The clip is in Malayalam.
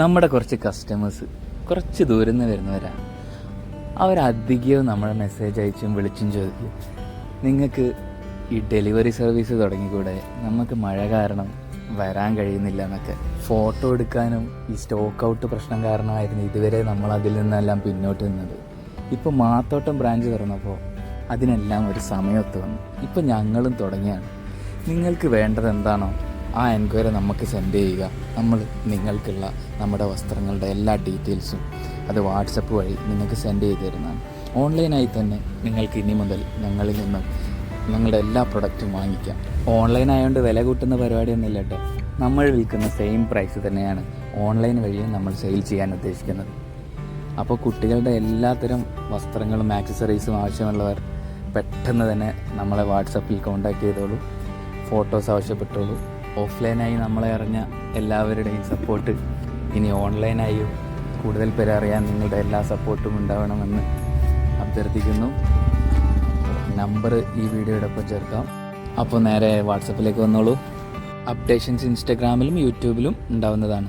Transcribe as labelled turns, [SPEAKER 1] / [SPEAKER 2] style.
[SPEAKER 1] നമ്മുടെ കുറച്ച് കസ്റ്റമേഴ്സ് കുറച്ച് ദൂരം നിന്ന് വരുന്നവരാണ്. അവരധികവും നമ്മളെ മെസ്സേജ് അയച്ചും വിളിച്ചും ചോദിക്കും, നിങ്ങൾക്ക് ഈ ഡെലിവറി സർവീസ് തുടങ്ങിക്കൂടെ, നമുക്ക് മഴ കാരണം വരാൻ കഴിയുന്നില്ല എന്നൊക്കെ. ഫോട്ടോ എടുക്കാനും ഈ സ്റ്റോക്ക് ഔട്ട് പ്രശ്നം കാരണമായിരുന്നു ഇതുവരെ നമ്മൾ അതിൽ നിന്നെല്ലാം പിന്നോട്ട് നിന്നത്. ഇപ്പോൾ മാത്തോട്ടം ബ്രാഞ്ച് തുറന്നപ്പോൾ അതിനെല്ലാം ഒരു സമയത്ത് വന്നു. ഇപ്പോൾ ഞങ്ങളും തുടങ്ങിയാണ്. നിങ്ങൾക്ക് വേണ്ടത് എന്താണോ ആ എൻക്വയറി നമുക്ക് സെൻഡ് ചെയ്യുക. നമ്മൾ നിങ്ങൾക്കുള്ള നമ്മുടെ വസ്ത്രങ്ങളുടെ എല്ലാ ഡീറ്റെയിൽസും അത് വാട്സപ്പ് വഴി നിങ്ങൾക്ക് സെൻഡ് ചെയ്ത് തരുന്നതാണ്. ഓൺലൈനായി തന്നെ നിങ്ങൾക്ക് ഇനി മുതൽ ഞങ്ങളിൽ നിന്നും നിങ്ങളുടെ എല്ലാ പ്രൊഡക്റ്റും വാങ്ങിക്കാം. ഓൺലൈൻ ആയതുകൊണ്ട് വില കൂട്ടുന്ന പരിപാടിയൊന്നുമില്ല കേട്ടോ. നമ്മൾ വിൽക്കുന്ന സെയിം പ്രൈസ് തന്നെയാണ് ഓൺലൈൻ വഴിയും നമ്മൾ സെയിൽ ചെയ്യാൻ ഉദ്ദേശിക്കുന്നത്. അപ്പോൾ കുട്ടികളുടെ എല്ലാത്തരം വസ്ത്രങ്ങളും ആക്സസറീസും ആവശ്യമുള്ളവർ പെട്ടെന്ന് തന്നെ നമ്മളെ വാട്സപ്പിൽ കോൺടാക്ട് ചെയ്തോളൂ, ഫോട്ടോസ് ആവശ്യപ്പെട്ടോളൂ. ഓഫ്ലൈനായി നമ്മളെ അറിഞ്ഞ എല്ലാവരുടെയും സപ്പോർട്ട് ഇനി ഓൺലൈനായും കൂടുതൽ പേരെ അറിയാൻ നിങ്ങളുടെ എല്ലാ സപ്പോർട്ടും ഉണ്ടാവണമെന്ന് അഭ്യർത്ഥിക്കുന്നു. നമ്പർ ഈ വീഡിയോയോടൊപ്പം ചേർക്കാം. അപ്പോൾ നേരെ വാട്സപ്പിലേക്ക് വന്നോളൂ. അപ്ഡേഷൻസ് ഇൻസ്റ്റാഗ്രാമിലും യൂട്യൂബിലും ഉണ്ടാവുന്നതാണ്.